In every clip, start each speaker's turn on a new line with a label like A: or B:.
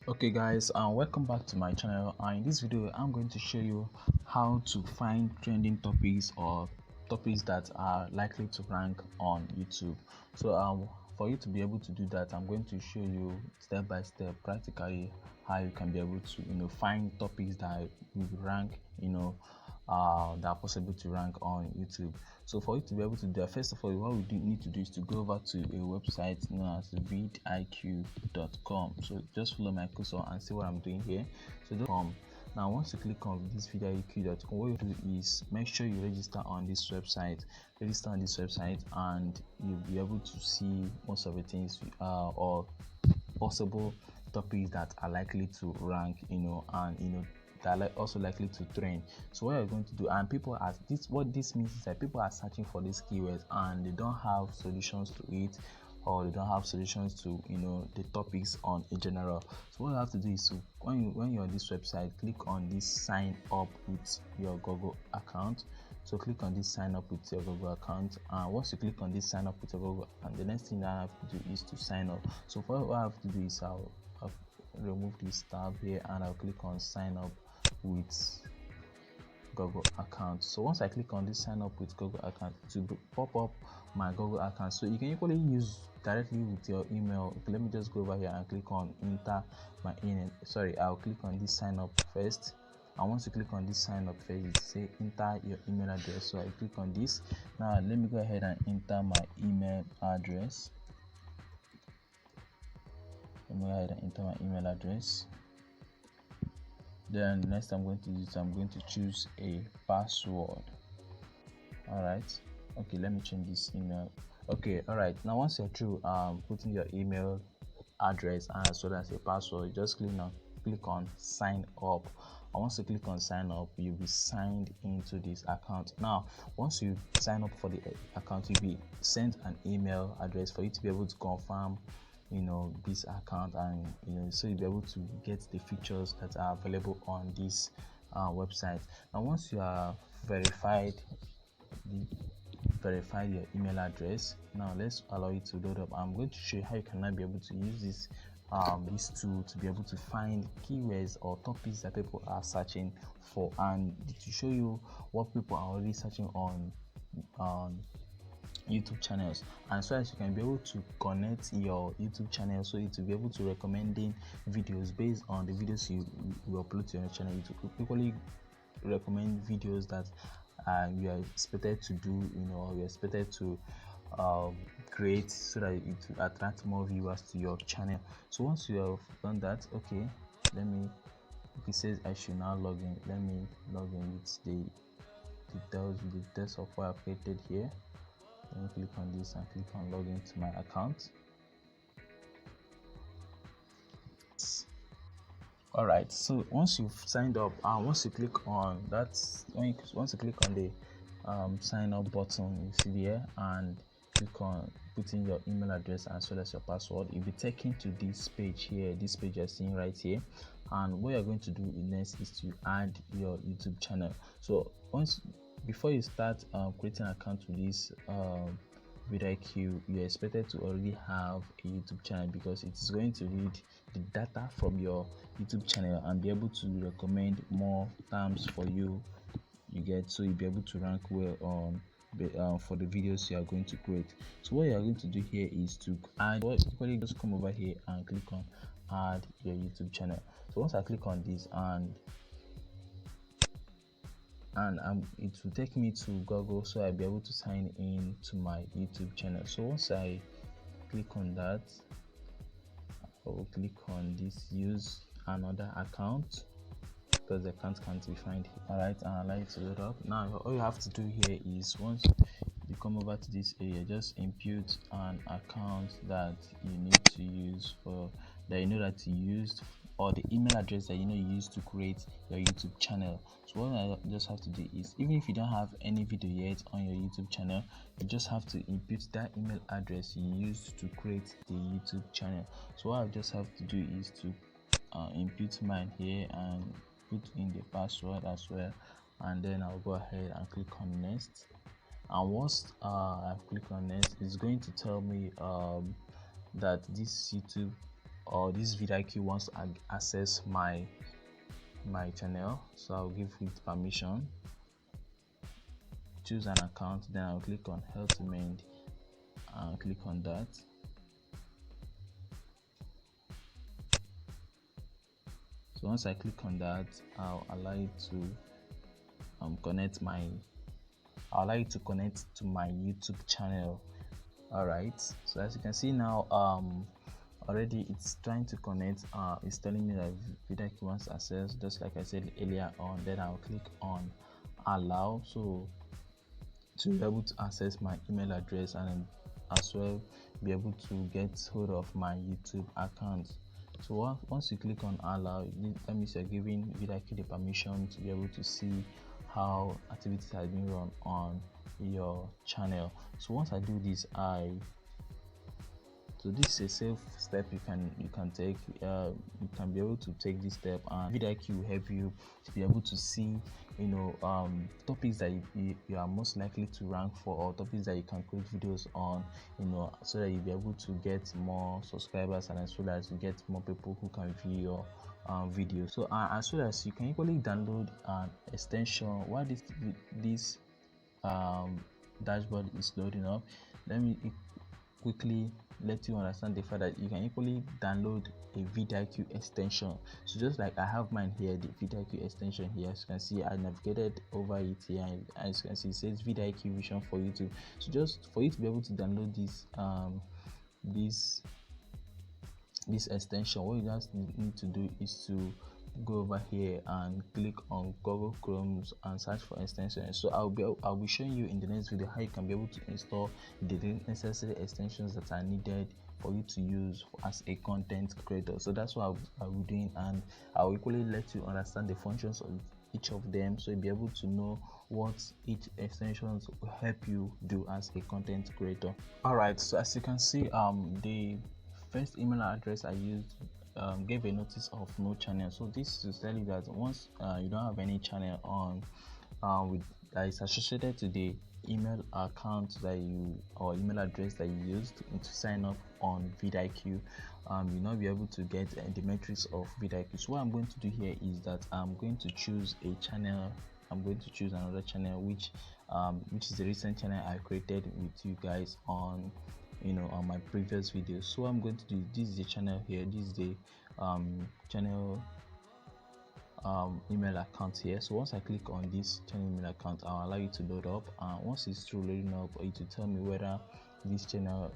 A: Okay guys, welcome back to my channel. In this video I'm going to show you how to find trending topics or topics that are likely to rank on YouTube. So for you to be able to do that, I'm going to show you step by step practically how you can be able to find topics that will rank that are possible to rank on YouTube. So for you to be able to do that, first of all, what we need to do is to go over to a website known as vidiq.com. So just follow my cursor and see what I'm doing here. So now once you click on this vidiq.com, what you do is make sure you register on this website. Register on this website and you'll be able to see most of the things or possible topics that are likely to rank, and that are also likely to trend. So what you're going to do, and people are what this means is that people are searching for these keywords and they don't have solutions to it, or they don't have solutions to the topics on in general. So what you have to do is to, when you're on this website, click on this sign up with your Google account. So click on this sign up with your Google account, and once you click on this sign up with your Google account, the next thing that I have to do is to sign up. So what I have to do is I'll remove this tab here and I'll click on sign up with Google account. So once I click on this sign up with Google account, to pop up my Google account. So you can equally use directly with your email. Okay, let me just go over here and click on enter my email. I'll click on this sign up first, and once you click on this sign up first, it say enter your email address. So I click on this. Now let me go ahead and enter my email address. Let me go ahead and enter my email address. Then next I'm going to do is I'm going to choose a password. All right, okay, let me change this email. Okay, all right, now once you're through putting your email address as well as a password, just click on sign up, and once you click on sign up, you'll be signed into this account. Now once you sign up for the account, you'll be sent an email address for you to be able to confirm this account, and so you'll be able to get the features that are available on this website. And once you are verified your email address, now let's allow it to load up. I'm going to show you how you can now be able to use this tool to be able to find keywords or topics that people are searching for, and to show you what people are already searching on YouTube channels, and so as you can be able to connect your YouTube channel so it will be able to recommending videos based on the videos you upload to your channel. It will quickly recommend videos that you are expected to do, you're expected to create, so that it will attract more viewers to your channel. So once you have done that, okay, if it says I should now log in, let me log in with the details of what I've created here. Let me click on this and click on login to my account. All right, so once you've signed up, and once you click on that, once you click on the sign up button you see there, and click on putting your email address as well as your password, you'll be taken to this page here, this page you're seeing right here. And what you're going to do next is to add your YouTube channel. So before you start creating an account with this vidiq, you're expected to already have a YouTube channel, because it is going to read the data from your YouTube channel and be able to recommend more terms for you get, so you'll be able to rank well on for the videos you are going to create. So what you are going to do here is to add, just come over here and click on add your YouTube channel. So once I click on this, and it will take me to Google, so I'll be able to sign in to my YouTube channel. So once I click on that, I will click on this use another account, because the account can't be found. All right, and allow it to load up. Now all you have to do here is, once you come over to this area, just input an account that you need to use that you used, or the email address that you used to create your YouTube channel. So what I just have to do is, even if you don't have any video yet on your YouTube channel, you just have to input that email address you used to create the YouTube channel. So what I just have to do is to input mine here and put in the password as well, and then I'll go ahead and click on next. And once I've clicked on next, it's going to tell me that this YouTube or this vidIQ wants to access my channel, so I'll give it permission, choose an account, then I'll click on health mend and click on that. So once I click on that, I'll allow it to connect to my YouTube channel. Alright, so as you can see now, already it's trying to connect. It's telling me that vidIQ wants access, just like I said earlier on. Then I'll click on allow, so to be able to access my email address and as well be able to get hold of my YouTube account. So once you click on allow, that means you're giving vidIQ the permission to be able to see how activities have been run on your channel. So once I do this, so this is a safe step you can take. You can be able to take this step, and vidIQ will help you to be able to see, topics that you are most likely to rank for, or topics that you can create videos on, so that you'll be able to get more subscribers, and as well as you get more people who can view your video. So as well as you can equally download an extension while this dashboard is loading up. Let me quickly let you understand the fact that you can equally download a vidIQ extension. So just like I have mine here, the vidIQ extension here, as you can see, I navigated over it here, and as you can see, it says vidIQ Vision for YouTube. So just for you to be able to download this extension, what you just need to do is to go over here and click on Google Chrome and search for extensions. So I'll be showing you in the next video how you can be able to install the necessary extensions that are needed for you to use as a content creator. So that's what I'll be doing, and I'll equally let you understand the functions of each of them, so you'll be able to know what each extensions will help you do as a content creator. Alright, so as you can see, the first email address I used gave a notice of no channel. So this is to tell you that once you don't have any channel on that is associated to the email account that or email address that you used to sign up on vidIQ, you'll not be able to get the metrics of vidIQ. So what I'm going to do here is that I'm going to choose a channel. I'm going to choose another channel which is the recent channel I created with you guys on on my previous videos. So what I'm going to do, this is the channel here, this is the channel email account here. So once I click on this channel email account, I'll allow you to load up, and once it's through loading up, it will tell me whether this channel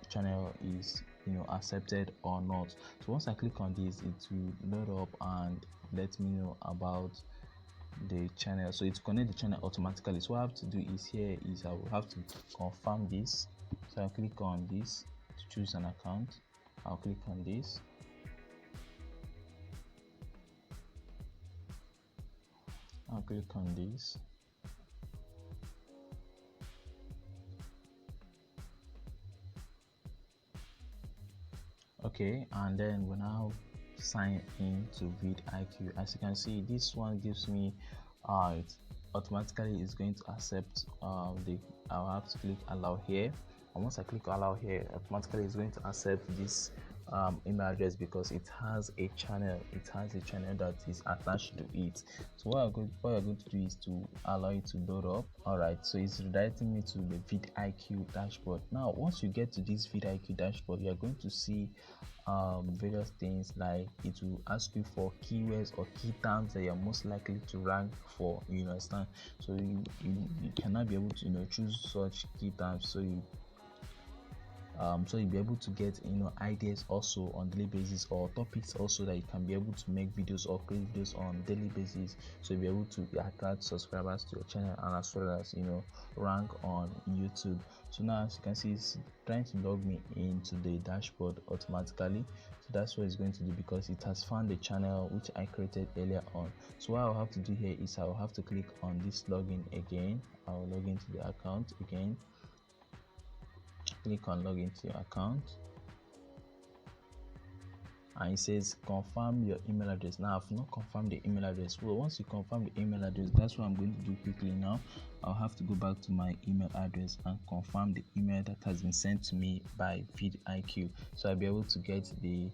A: is accepted or not. So once I click on this, it will load up and let me know about the channel. So it connect the channel automatically. So what I have to do is I will have to confirm this. So I'll click on this to choose an account. I'll click on this. I'll click on this. Okay, and then we'll now sign in to vidIQ. As you can see, this one gives me it automatically is going to accept I'll have to click allow here, and once I click allow here, automatically it's going to accept this email address because it has a channel. It has a channel that is attached to it. So what you're going to do is to allow it to load up. Alright, so it's redirecting me to the vidIQ dashboard. Now once you get to this vidIQ dashboard, you're going to see various things, like it will ask you for keywords or key terms that you're most likely to rank for, you understand. So you cannot be able to choose such key terms, so you'll be able to get ideas also on daily basis, or topics also that you can be able to make videos or create videos on daily basis, so you'll be able to attract subscribers to your channel, and as well as rank on YouTube. So now as you can see, it's trying to log me into the dashboard automatically. So that's what it's going to do, because it has found the channel which I created earlier on. So what I'll have to do here is I'll have to click on this login again. I'll log into the account again. Click on login to your account, and it says confirm your email address. Now I've not confirmed the email address. Well, once you confirm the email address, that's what I'm going to do quickly now. I'll have to go back to my email address and confirm the email that has been sent to me by vidIQ, so I'll be able to get the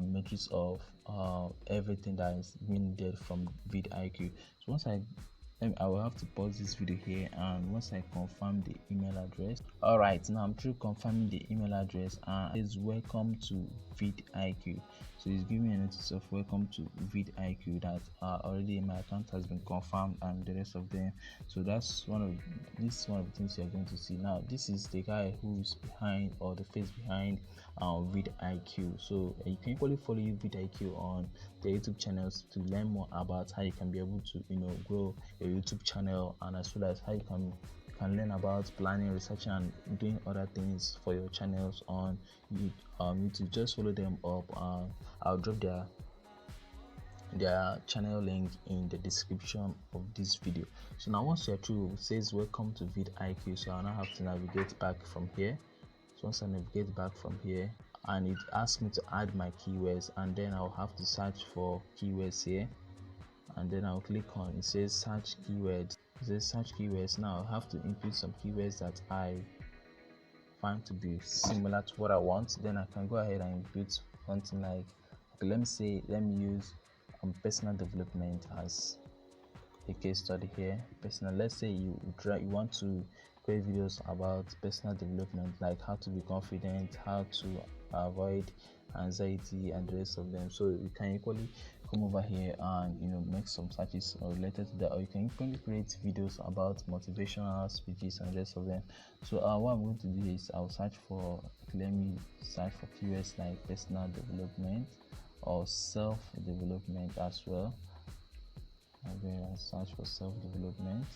A: matrix of everything that is being needed from vidIQ. So once I will have to pause this video here, and once I confirm the email address. All right, now I'm through confirming the email address, and it is welcome to vidIQ. So it's giving me a notice of welcome to vidIQ that already my account has been confirmed and the rest of them. So that's one of the things you're going to see. Now this is the guy who's behind, or the face behind vidIQ. So you can equally follow vidIQ on the YouTube channels to learn more about how you can be able to grow your YouTube channel, and as well as how you can learn about planning, researching, and doing other things for your channels on YouTube. Just follow them up. I'll drop their channel link in the description of this video. So now once you're through, it says welcome to vidIQ. So I'll now have to navigate back from here. So once I navigate back from here, and it asks me to add my keywords, and then I'll have to search for keywords here, and then I'll click on, it says search keywords. It says search keywords. Now I have to input some keywords that I find to be similar to what I want. Then I can go ahead and input something like, okay, let me use personal development as a case study here. Personal, let's say you want to create videos about personal development, like how to be confident, how to avoid anxiety, and the rest of them. So you can equally come over here and make some searches related to that, or you can equally create videos about motivational speeches and the rest of them. So what I'm going to do is I'll search for, let me search for keywords like personal development or self-development as well. I'm going to search for self-development.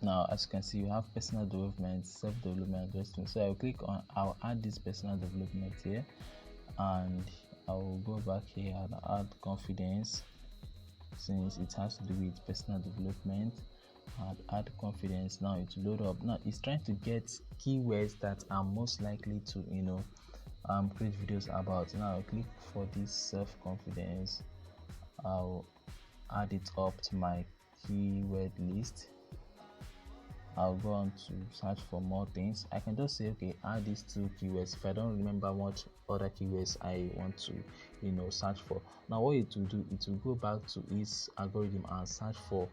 A: Now as you can see, you have personal development, self-development, so I'll add this personal development here, and I will go back here and add confidence, since it has to do with personal development, and add confidence. Now it will load up. Now it's trying to get keywords that are most likely to create videos about. Now I'll click for this self-confidence. I'll add it up to my keyword list. I'll go on to search for more things. I can just say, okay, add these two keywords if I don't remember what other keywords I want to search for. Now what it will do, it will go back to its algorithm and search for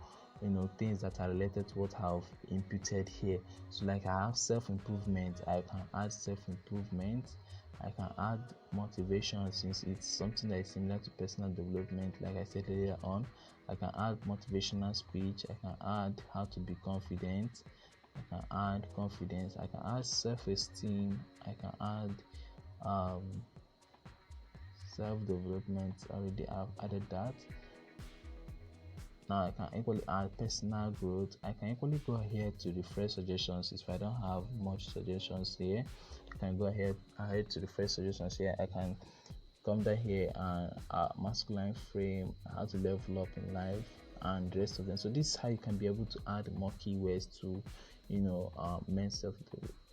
A: things that are related to what I've inputted here. So like I have self-improvement, I can add self-improvement. I can add motivation, since it's something that is similar to personal development, like I said earlier on. I can add motivational speech. I can add how to be confident. I can add confidence. I can add self-esteem. I can add self-development. Already I've added that. Now I can equally add personal growth. I can equally go here to refresh suggestions if I don't have much suggestions here. I can go ahead to refresh suggestions here. I can come down here and masculine frame, how to level up in life, and the rest of them. So this is how you can be able to add more keywords to men's self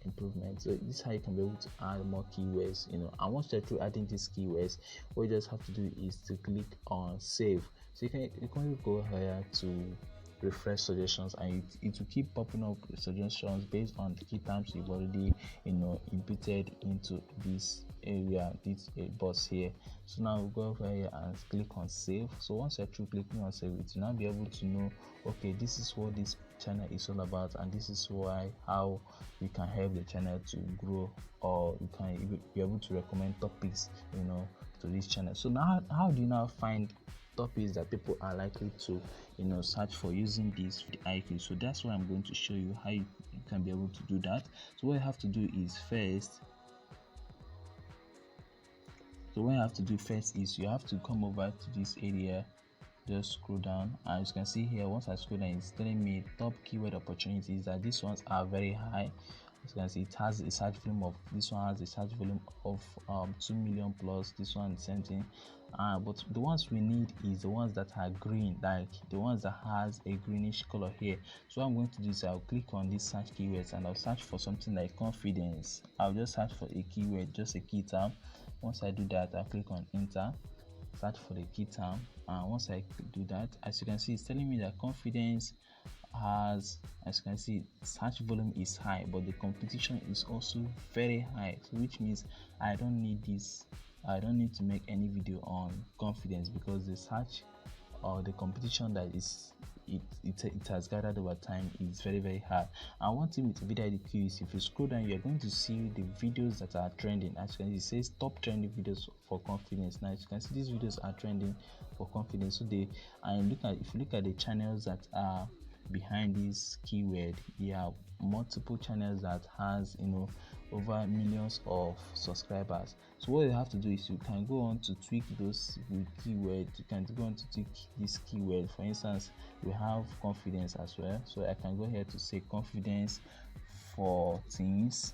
A: improvement. So this is how you can be able to add more keywords. And once you're through adding these keywords, what you just have to do is to click on save. So you can go here to refresh suggestions, and it will keep popping up suggestions based on the key terms you've already inputted into this area, this box here. So now we'll go over here and click on save. So once you're through clicking on save, it will now be able to know, okay, this is what this channel is all about, and this is how you can help the channel to grow, or you can be able to recommend topics to this channel. So now how do you now find topics that people are likely to search for using this vidIQ? So that's why I'm going to show you how you can be able to do that. So what you have to do is you have to come over to this area, just scroll down, and as you can see here, once I scroll down, it's telling me top keyword opportunities, that these ones are very high. As you can see, it has a search volume of, this one has a search volume of 2 million plus, this one is same thing. But the ones we need is the ones that are green, like the ones that has a greenish color here. So what I'm going to do is I'll click on these search keywords, and I'll search for something like confidence. I'll just search for a keyword, just a key term. Once I do that, I'll click on enter, search for the key term, and once I do that, as you can see, it's telling me that confidence has, as you can see, search volume is high, but the competition is also very high, so which means I don't need this I don't need to make any video on confidence, because the search or the competition that it has gathered over time is very hard. And one thing with video IDQ is, if you scroll down, you're going to see the videos that are trending. As you can see, it says top trending videos for confidence. Now, as you can see, these videos are trending for confidence. So if you look at the channels that are behind this keyword, there are multiple channels that has over millions of subscribers. So what you have to do is, you can go on to tweak those keywords. You can go on to tweak this keyword. For instance, we have confidence as well, so I can go here to say confidence for teens.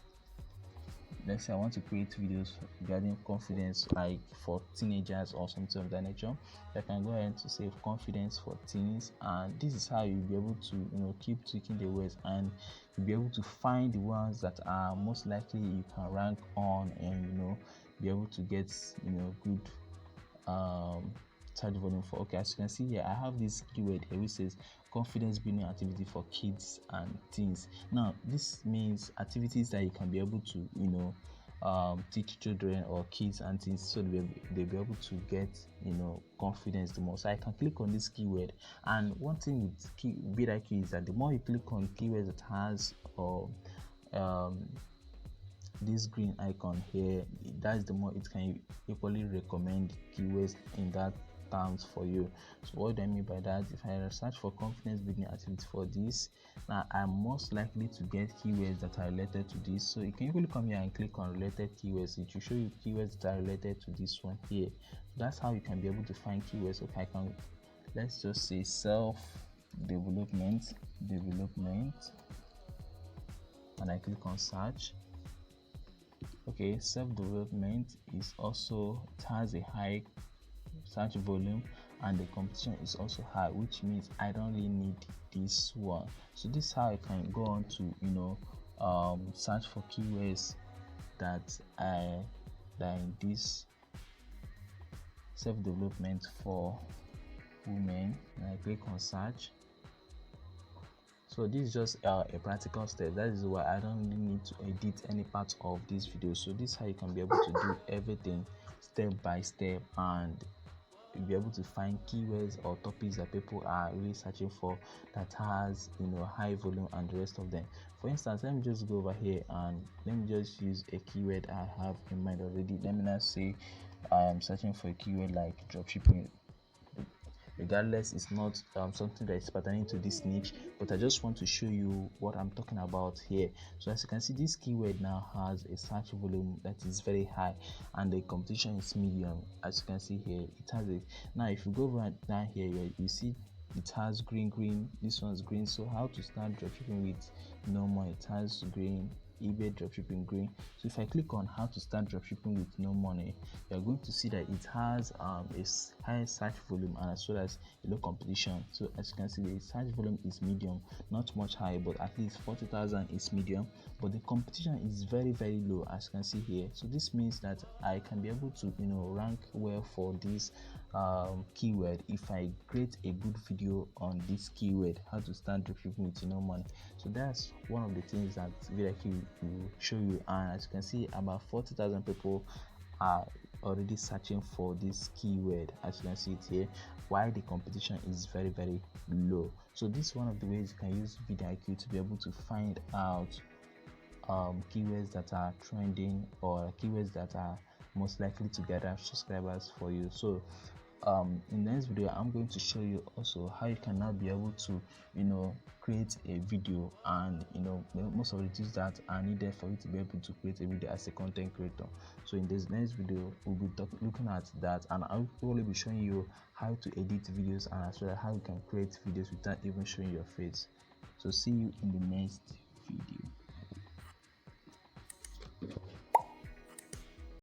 A: Let's say I want to create videos regarding confidence, like for teenagers or something of that nature. I can go ahead to say confidence for teens, and this is how you'll be able to keep tweaking the words, and you'll be able to find the ones that are most likely you can rank on, and be able to get good search volume for. Okay, as you can see here, I have this keyword here which says confidence building activity for kids and teens. Now this means activities that you can be able to teach children or kids and teens, so they'll be able to get confidence the most. So I can click on this keyword, and one thing with BitIQ is that the more you click on keywords that has this green icon here, that's the more it can equally recommend keywords in that terms for you. So what do I mean by that? If I search for confidence building activity for this, now I'm most likely to get keywords that are related to this. So you can equally come here and click on related keywords. It will show you keywords that are related to this one here. So that's how you can be able to find keywords. Okay, let's just say development, and I click on search. Okay, self-development is also, it has a high search volume, and the competition is also high, which means I don't really need this one. So this is how I can go on to search for keywords that in this self-development for women, and I click on search. So this is just a practical step. That is why I don't really need to edit any part of this video. So this is how you can be able to do everything step by step, and you'll be able to find keywords or topics that people are really searching for, that has high volume and the rest of them. For instance, let me just go over here and let me just use a keyword I have in mind already. Let me now say I am searching for a keyword like dropshipping. Regardless, it's not something that is pertaining to this niche, but I just want to show you what I'm talking about here. So as you can see, this keyword now has a search volume that is very high, and the competition is medium. As you can see here, it has a, now if you go right down here, you see it has green, this one's green. So how to start dropshipping with no money, it has green, eBay dropshipping green. So if I click on how to start dropshipping with no money, you're going to see that it has a high search volume and as well as a low competition. So as you can see, the search volume is medium, not much high, but at least 40,000 is medium, but the competition is very low, as you can see here. So this means that I can be able to rank well for this keyword if I create a good video on this keyword, how to start dropshipping with no money. So that's one of the things that VidIQ will show you, and as you can see, about 40,000 people are already searching for this keyword, as you can see it here, while the competition is very low. So this is one of the ways you can use VidIQ to be able to find out keywords that are trending, or keywords that are most likely to gather subscribers for you. So in the next video, I'm going to show you also how you can now be able to create a video, and most of the tools that are needed for you to be able to create a video as a content creator. So in this next video, we'll be looking at that, and I'll probably be showing you how to edit videos, and as well as how you can create videos without even showing your face. So see you in the next video.